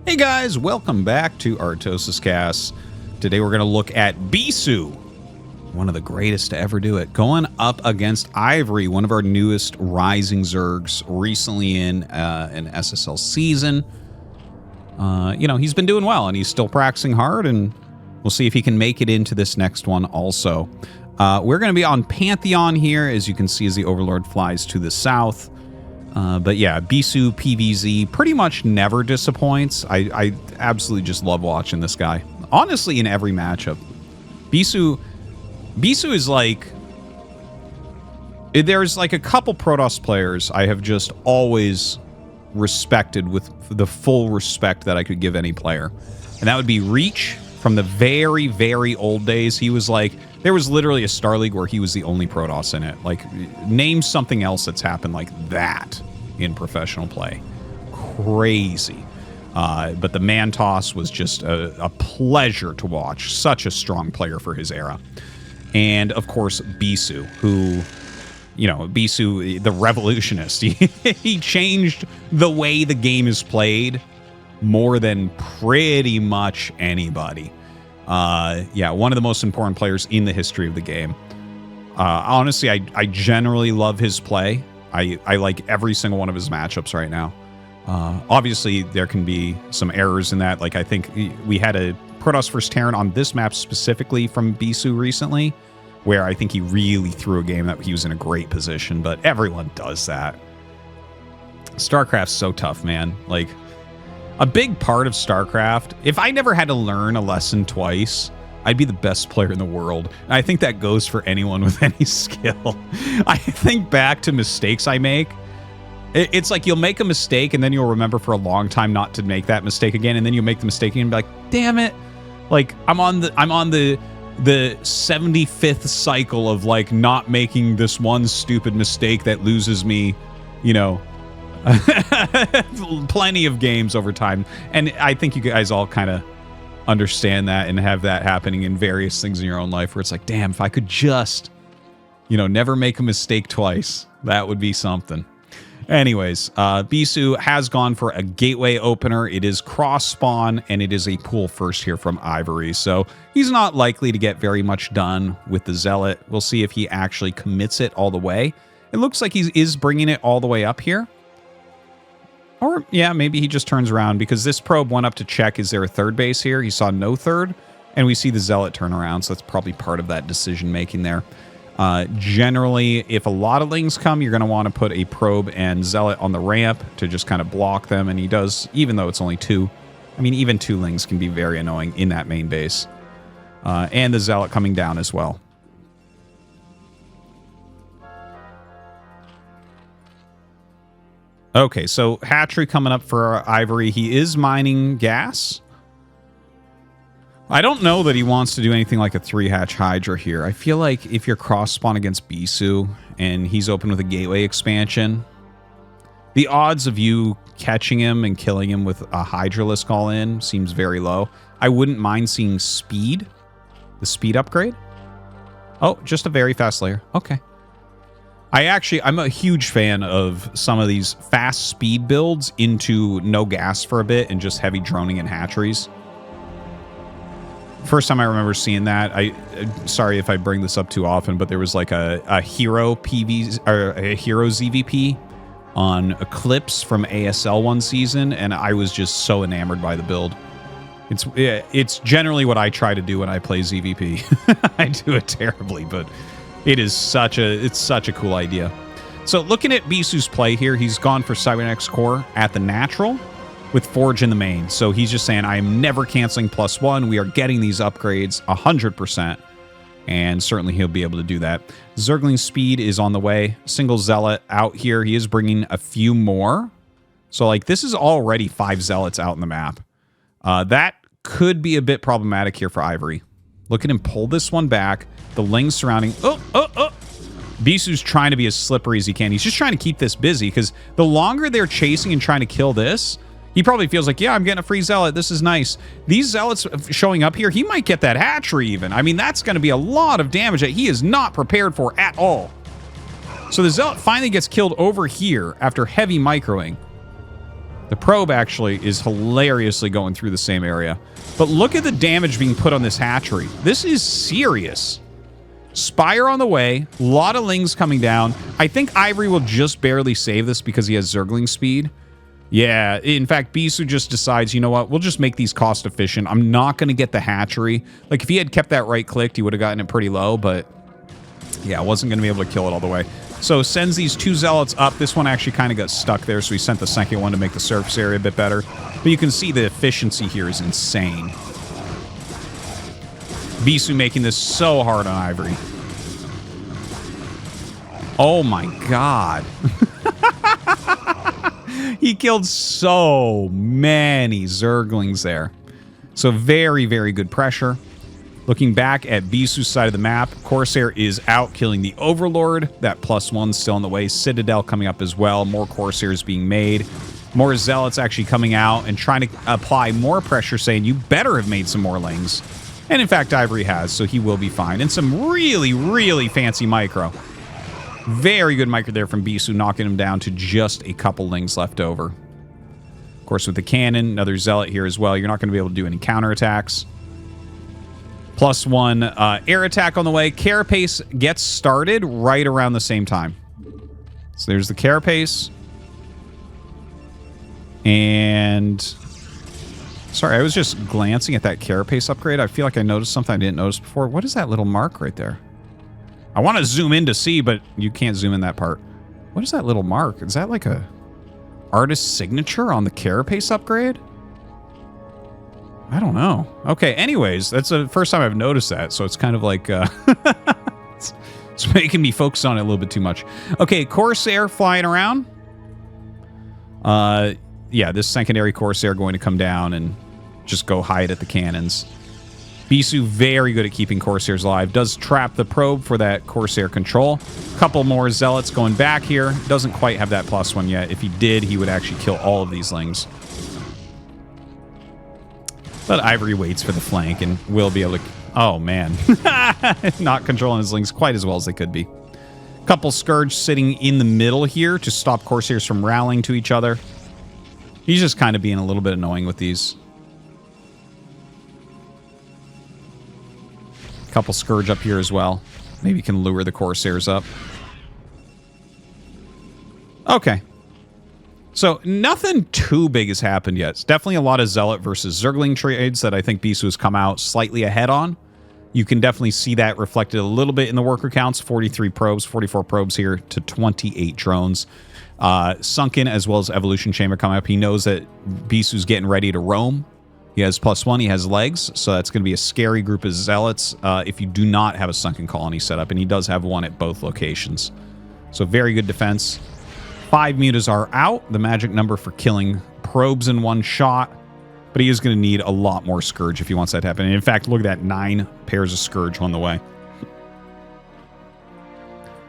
Hey guys, welcome back to ArtosisCasts. Today we're going to look at Bisu, one of the greatest to ever do it, going up against Ivory, one of our newest rising Zergs, recently in an SSL season. You know, he's been doing well, and he's still practicing hard, and we'll see if he can make it into this next one also. We're going to be on Pantheon here, as you can see as the Overlord flies to the south. But yeah, Bisu PVZ pretty much never disappoints. I absolutely just love watching this guy. Honestly, in every matchup. Bisu is like... There's like a couple Protoss players I have just always respected with the full respect that I could give any player. And that would be Reach from the very, very old days. He was like... There was literally a Star League where he was the only Protoss in it. Like, name something else that's happened like that in professional play. Crazy. But the Mantos was just a pleasure to watch. Such a strong player for his era. And, of course, Bisu, who, you know, Bisu, the revolutionist. He changed the way the game is played more than pretty much anybody. Yeah, one of the most important players in the history of the game. Honestly, I generally love his play. I like every single one of his matchups right now. Obviously, there can be some errors in that. Like, I think we had a Protoss vs. Terran on this map specifically from Bisu recently, where I think he really threw a game that he was in a great position, but everyone does that. StarCraft's so tough, man. Like... A big part of StarCraft, if I never had to learn a lesson twice, I'd be the best player in the world. And I think that goes for anyone with any skill. I think back to mistakes I make. It's like you'll make a mistake and then you'll remember for a long time not to make that mistake again, and then you'll make the mistake again and be like, damn it. Like, I'm on the 75th cycle of like not making this one stupid mistake that loses me, you know, plenty of games over time. And I think you guys all kind of understand that and have that happening in various things in your own life where it's like, damn, if I could just, you know, never make a mistake twice, that would be something. Anyways, Bisu has gone for a gateway opener. It is cross spawn and it is a pool first here from Ivory. So he's not likely to get very much done with the Zealot. We'll see if he actually commits it all the way. It looks like he is bringing it all the way up here. Or, yeah, maybe he just turns around, because this probe went up to check, is there a third base here? He saw no third, and we see the Zealot turn around, so that's probably part of that decision-making there. Generally, if a lot of Lings come, you're going to want to put a probe and Zealot on the ramp to just kind of block them, and he does, even though it's only two. I mean, even two Lings can be very annoying in that main base. And the Zealot coming down as well. Okay, so hatchery coming up for Ivory. He is mining gas. I don't know that he wants to do anything like a 3-hatch Hydra here. I feel like if you're cross-spawn against Bisu and he's open with a gateway expansion, the odds of you catching him and killing him with a Hydralisk all in seems very low. I wouldn't mind seeing speed, the speed upgrade. Oh, just a very fast layer. Okay. I'm a huge fan of some of these fast speed builds into no gas for a bit and just heavy droning and hatcheries. First time I remember seeing that, sorry if I bring this up too often, but there was like a hero PV or a hero ZVP on Eclipse from ASL one season, and I was just so enamored by the build. It's generally what I try to do when I play ZVP. I do it terribly, but it's such a cool idea. So looking at Bisu's play here, he's gone for Cybernetics Core at the natural with Forge in the main. So he's just saying, I am never canceling +1. We are getting these upgrades 100%. And certainly he'll be able to do that. Zergling speed is on the way. Single Zealot out here. He is bringing a few more. So like this is already 5 Zealots out in the map. That could be a bit problematic here for Ivory. Look at him pull this one back. The Lings surrounding... Oh! Bisu's trying to be as slippery as he can. He's just trying to keep this busy, because the longer they're chasing and trying to kill this, he probably feels like, yeah, I'm getting a free Zealot. This is nice. These Zealots showing up here, he might get that hatchery even. I mean, that's going to be a lot of damage that he is not prepared for at all. So the Zealot finally gets killed over here after heavy microing. The probe actually is hilariously going through the same area. But look at the damage being put on this hatchery. This is serious. Spire on the way. A lot of Lings coming down. I think Ivory will just barely save this because he has Zergling speed. Yeah, in fact, Bisu just decides, you know what, we'll just make these cost efficient. I'm not going to get the hatchery. Like, if he had kept that right-clicked, he would have gotten it pretty low, but yeah, I wasn't going to be able to kill it all the way. So sends these 2 Zealots up. This one actually kind of got stuck there, so he sent the second one to make the surface area a bit better. But you can see the efficiency here is insane. Bisu making this so hard on Ivory. Oh my god. He killed so many Zerglings there. So very, very good pressure. Looking back at Bisu's side of the map, Corsair is out killing the Overlord. That +1's still in the way. Citadel coming up as well. More Corsairs being made. More Zealots actually coming out and trying to apply more pressure, saying, you better have made some more Lings. And in fact, Ivory has, so he will be fine. And some really, really fancy micro. Very good micro there from Bisu, knocking him down to just a couple Lings left over. Of course, with the cannon, another Zealot here as well. You're not going to be able to do any counterattacks. +1 air attack on the way. Carapace gets started right around the same time. So there's the Carapace. And... sorry, I was just glancing at that Carapace upgrade. I feel like I noticed something I didn't notice before. What is that little mark right there? I want to zoom in to see, but you can't zoom in that part. What is that little mark? Is that like a artist signature on the Carapace upgrade? I don't know. Okay, anyways, that's the first time I've noticed that, so it's kind of like... it's making me focus on it a little bit too much. Okay, Corsair flying around. Yeah, this secondary Corsair going to come down and just go hide at the cannons. Bisu very good at keeping Corsairs alive. Does trap the probe for that Corsair control. Couple more Zealots going back here. Doesn't quite have that +1 yet. If he did, he would actually kill all of these Lings. But Ivory waits for the flank and will be able to... oh, man. Not controlling his Lings quite as well as they could be. Couple Scourge sitting in the middle here to stop Corsairs from rallying to each other. He's just kind of being a little bit annoying with these. Couple Scourge up here as well. Maybe can lure the Corsairs up. Okay. So nothing too big has happened yet. It's definitely a lot of Zealot versus Zergling trades that I think Bisu has come out slightly ahead on. You can definitely see that reflected a little bit in the worker counts. 43 probes, 44 probes here to 28 drones. Sunken as well as Evolution Chamber coming up. He knows that Bisu's getting ready to roam. He has +1, he has legs, so that's going to be a scary group of Zealots if you do not have a Sunken Colony set up, and he does have one at both locations. So very good defense. 5 mutas are out, the magic number for killing probes in one shot, but he is going to need a lot more Scourge if he wants that to happen. And in fact, look at that, 9 pairs of Scourge on the way.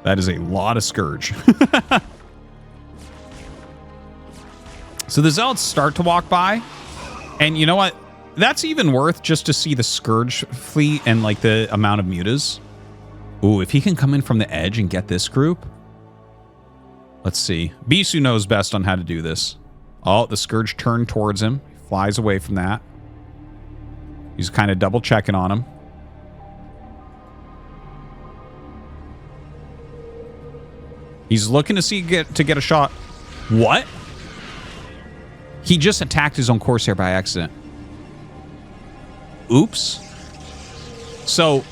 That is a lot of Scourge. So the Zealots start to walk by. And you know what? That's even worth just to see the Scourge fleet and like the amount of mutas. Ooh, if he can come in from the edge and get this group. Let's see. Bisu knows best on how to do this. Oh, the Scourge turned towards him. He flies away from that. He's kind of double checking on him. He's looking to see to get a shot. What? He just attacked his own Corsair by accident. Oops. So,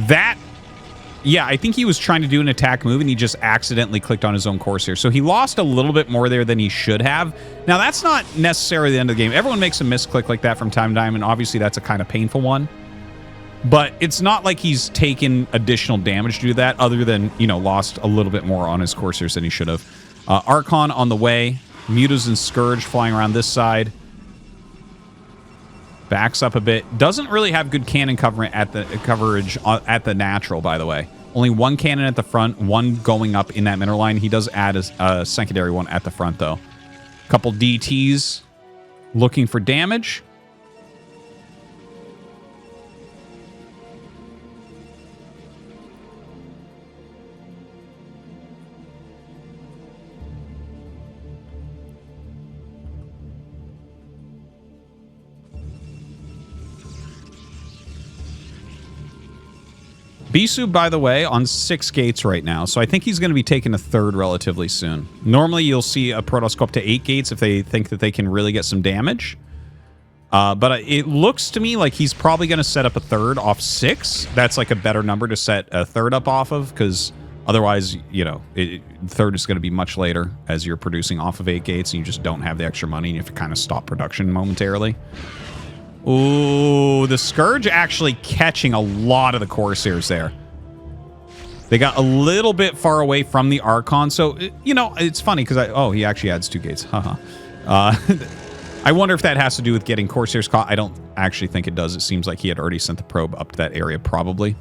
that... yeah, I think he was trying to do an attack move and he just accidentally clicked on his own Corsair. So he lost a little bit more there than he should have. Now, that's not necessarily the end of the game. Everyone makes a misclick like that from time to time, and obviously that's a kind of painful one. But it's not like he's taken additional damage due to that, other than, you know, lost a little bit more on his Corsairs than he should have. Archon on the way. Mutas and Scourge flying around this side. Backs up a bit. Doesn't really have good cannon coverage at the natural, by the way. Only one cannon at the front, one going up in that mineral line. He does add a secondary one at the front, though. Couple DTs looking for damage. Bisu, by the way, on 6 gates right now, so I think he's going to be taking a third relatively soon. Normally, you'll see a Protoss go up to 8 gates if they think that they can really get some damage. But it looks to me like he's probably going to set up a third off 6. That's like a better number to set a third up off of, because otherwise, you know, third is going to be much later as you're producing off of 8 gates and you just don't have the extra money and you have to kind of stop production momentarily. Ooh, the Scourge actually catching a lot of the Corsairs there. They got a little bit far away from the Archon, so, you know, it's funny because oh, he actually adds 2 gates. Haha. I wonder if that has to do with getting Corsairs caught. I don't actually think it does. It seems like he had already sent the probe up to that area, probably.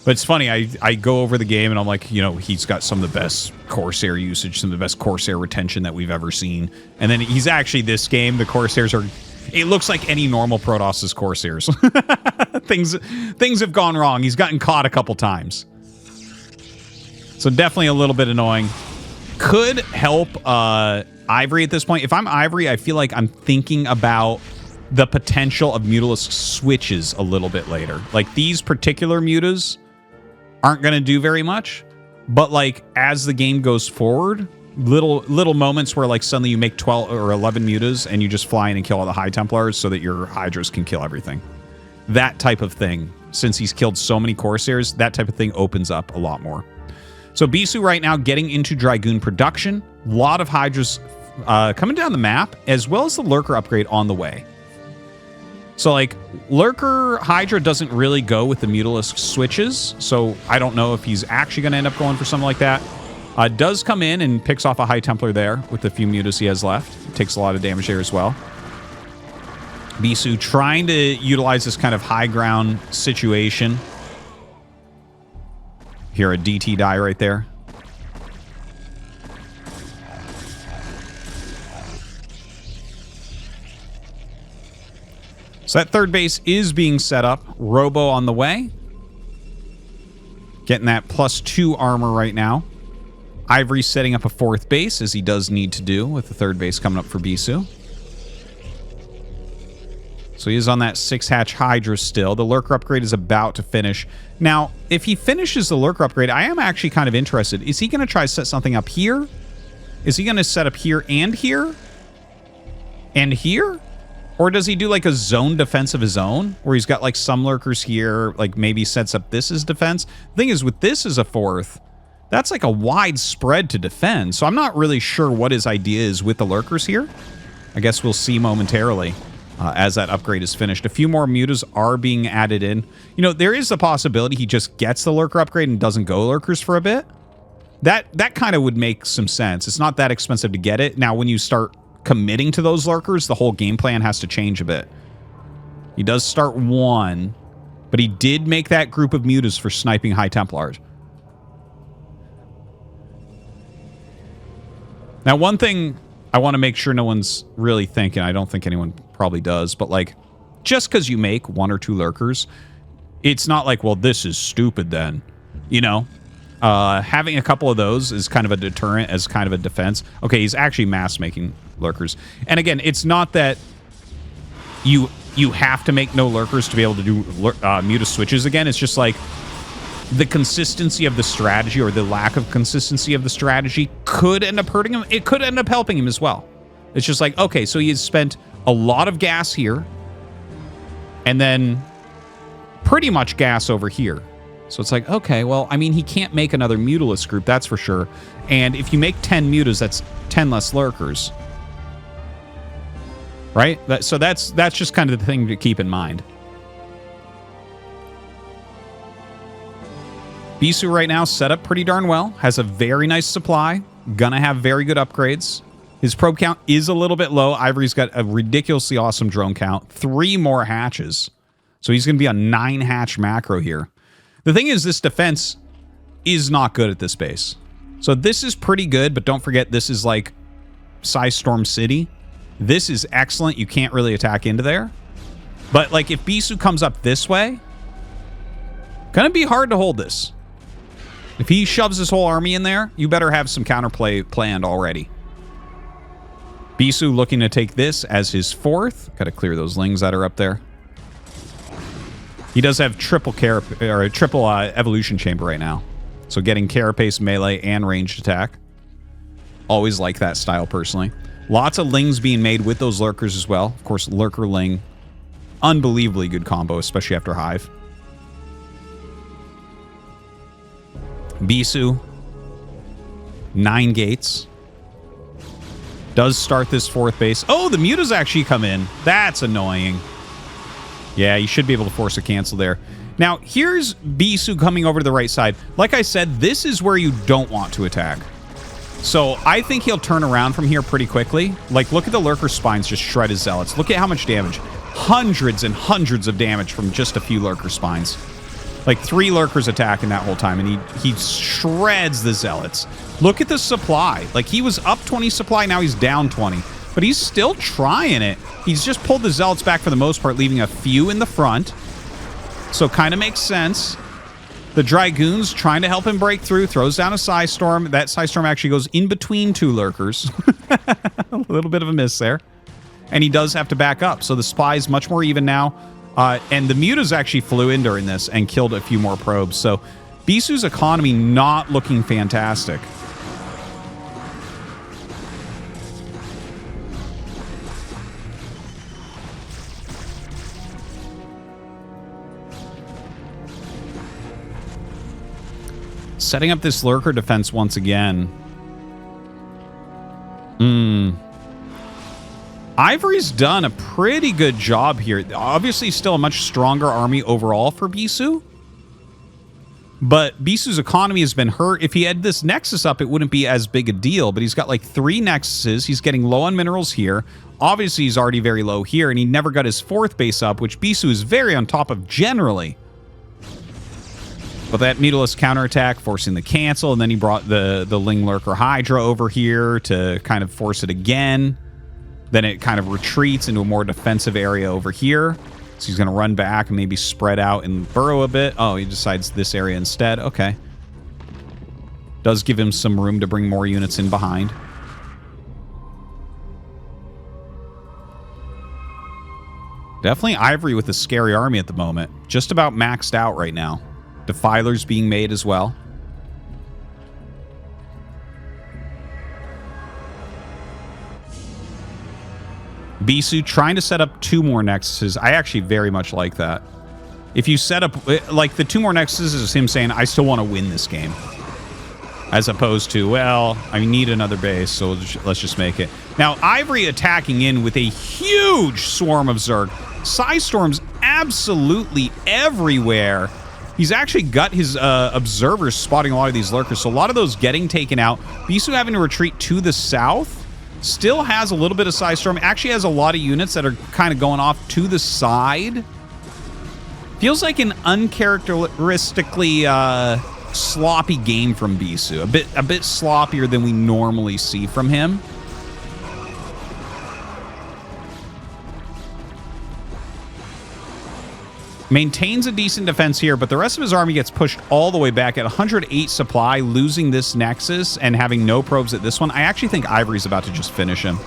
But it's funny, I go over the game and I'm like, you know, he's got some of the best Corsair usage, some of the best Corsair retention that we've ever seen. And then he's actually, this game, the Corsairs are... It looks like any normal Protoss' Corsairs. Things have gone wrong. He's gotten caught a couple times. So definitely a little bit annoying. Could help Ivory at this point. If I'm Ivory, I feel like I'm thinking about the potential of Mutalisk switches a little bit later. Like, these particular mutas aren't going to do very much. But, like, as the game goes forward... Little moments where, like, suddenly you make 12 or 11 mutas and you just fly in and kill all the High Templars so that your Hydras can kill everything. That type of thing, since he's killed so many Corsairs, that type of thing opens up a lot more. So Bisu right now getting into Dragoon production. A lot of Hydras coming down the map, as well as the Lurker upgrade on the way. So, like, Lurker Hydra doesn't really go with the Mutalisk switches, so I don't know if he's actually going to end up going for something like that. Does come in and picks off a High Templar there with the few mutas he has left. Takes a lot of damage there as well. Bisu trying to utilize this kind of high ground situation. Here, a DT die right there. So that third base is being set up. Robo on the way. Getting that +2 armor right now. Ivory setting up a 4th base, as he does need to do, with the 3rd base coming up for Bisu. So he is on that 6-hatch Hydra still. The Lurker upgrade is about to finish. Now, if he finishes the Lurker upgrade, I am actually kind of interested. Is he going to try to set something up here? Is he going to set up here and here? And here? Or does he do like a zone defense of his own? Where he's got like some Lurkers here, like maybe sets up this as defense? The thing is, with this as a 4th... That's like a wide spread to defend, so I'm not really sure what his idea is with the Lurkers here. I guess we'll see momentarily as that upgrade is finished. A few more mutas are being added in. You know, there is a possibility he just gets the Lurker upgrade and doesn't go Lurkers for a bit. That kind of would make some sense. It's not that expensive to get it. Now, when you start committing to those Lurkers, the whole game plan has to change a bit. He does start 1, but he did make that group of mutas for sniping High Templars. Now, one thing I want to make sure no one's really thinking, I don't think anyone probably does, but, like, just because you make 1 or 2 Lurkers, it's not like, well, this is stupid then, you know? Having a couple of those is kind of a deterrent as kind of a defense. Okay, he's actually mass-making Lurkers. And again, it's not that you have to make no Lurkers to be able to do muta switches again. It's just like... the consistency of the strategy, or the lack of consistency of the strategy, could end up hurting him. It could end up helping him as well. It's just like, okay, so he has spent a lot of gas here, and then pretty much gas over here. So it's like, okay, well, I mean, he can't make another Mutalisk group, that's for sure. And if you make 10 mutas, that's 10 less Lurkers. Right? So that's just kind of the thing to keep in mind. Bisu right now set up pretty darn well. Has a very nice supply. Gonna have very good upgrades. His probe count is a little bit low. Ivory's got a ridiculously awesome drone count. 3 more hatches. So he's going to be a 9-hatch macro here. The thing is, this defense is not good at this base. So this is pretty good, but don't forget, this is like Storm City. This is excellent. You can't really attack into there. But like if Bisu comes up this way, gonna be hard to hold this. If he shoves his whole army in there, you better have some counterplay planned already. Bisu looking to take this as his 4th. Got to clear those lings that are up there. He does have triple evolution chamber right now. So getting carapace, melee, and ranged attack. Always like that style personally. Lots of lings being made with those lurkers as well. Of course, lurker ling. Unbelievably good combo, especially after hive. Bisu. 9 gates. Does start this 4th base. Oh, the mutas actually come in. That's annoying. Yeah, you should be able to force a cancel there. Now, here's Bisu coming over to the right side. Like I said, this is where you don't want to attack. So I think he'll turn around from here pretty quickly. Like, look at the lurker spines just shred his zealots. Look at how much damage. Hundreds and hundreds of damage from just a few lurker spines. Like 3 lurkers attacking that whole time, and he shreds the zealots. Look at the supply. Like, he was up 20 supply, now he's down 20. But he's still trying it. He's just pulled the zealots back for the most part, leaving a few in the front. So kind of makes sense. The Dragoon's trying to help him break through, throws down a Psystorm. That Psystorm actually goes in between 2 lurkers. A little bit of a miss there. And he does have to back up. So the spy's much more even now. And the mutas actually flew in during this and killed a few more probes. So Bisu's economy not looking fantastic. Setting up this lurker defense once again. Ivory's done a pretty good job here. Obviously, still a much stronger army overall for Bisu. But Bisu's economy has been hurt. If he had this Nexus up, it wouldn't be as big a deal. But he's got like 3 Nexuses. He's getting low on minerals here. Obviously, he's already very low here. And he never got his 4th base up, which Bisu is very on top of generally. But that Mutalisk counterattack, forcing the cancel. And then he brought the Ling Lurker Hydra over here to kind of force it again. Then it kind of retreats into a more defensive area over here. So he's going to run back and maybe spread out and burrow a bit. Oh, he decides this area instead. Okay. Does give him some room to bring more units in behind. Definitely Ivory with a scary army at the moment. Just about maxed out right now. Defilers being made as well. Bisu trying to set up 2 more Nexuses. I actually very much like that. If you set up, like, the 2 more Nexuses is him saying, I still want to win this game. As opposed to, well, I need another base, so let's just make it. Now, Ivory attacking in with a huge swarm of Zerg. Psystorm's absolutely everywhere. He's actually got his observers spotting a lot of these lurkers, so a lot of those getting taken out. Bisu having to retreat to the south. Still has a little bit of Psystorm. Actually has a lot of units that are kind of going off to the side. Feels like an uncharacteristically sloppy game from Bisu. A bit sloppier than we normally see from him. Maintains a decent defense here, but the rest of his army gets pushed all the way back at 108 supply, losing this Nexus and having no probes at this one. I actually think Ivory's about to just finish him.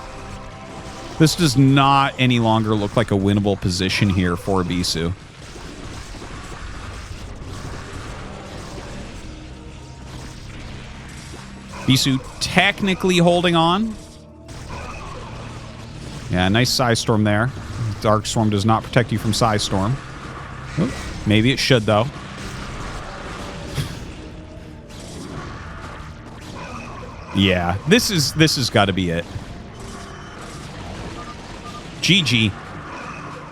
This does not any longer look like a winnable position here for Bisu. Bisu technically holding on. Yeah, nice Psystorm there. Darkstorm does not protect you from Psystorm. Maybe it should, though. Yeah, this has got to be it. GG.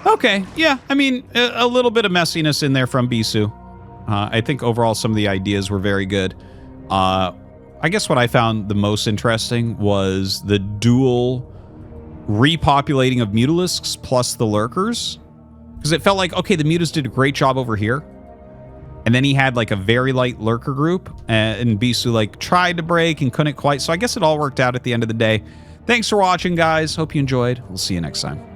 Okay, yeah, I mean, a little bit of messiness in there from Bisu. I think overall some of the ideas were very good. I guess what I found the most interesting was the dual repopulating of Mutalisks plus the Lurkers. Because it felt like, okay, the Mutas did a great job over here. And then he had like a very light Lurker group. And Bisu like tried to break and couldn't quite. So I guess it all worked out at the end of the day. Thanks for watching, guys. Hope you enjoyed. We'll see you next time.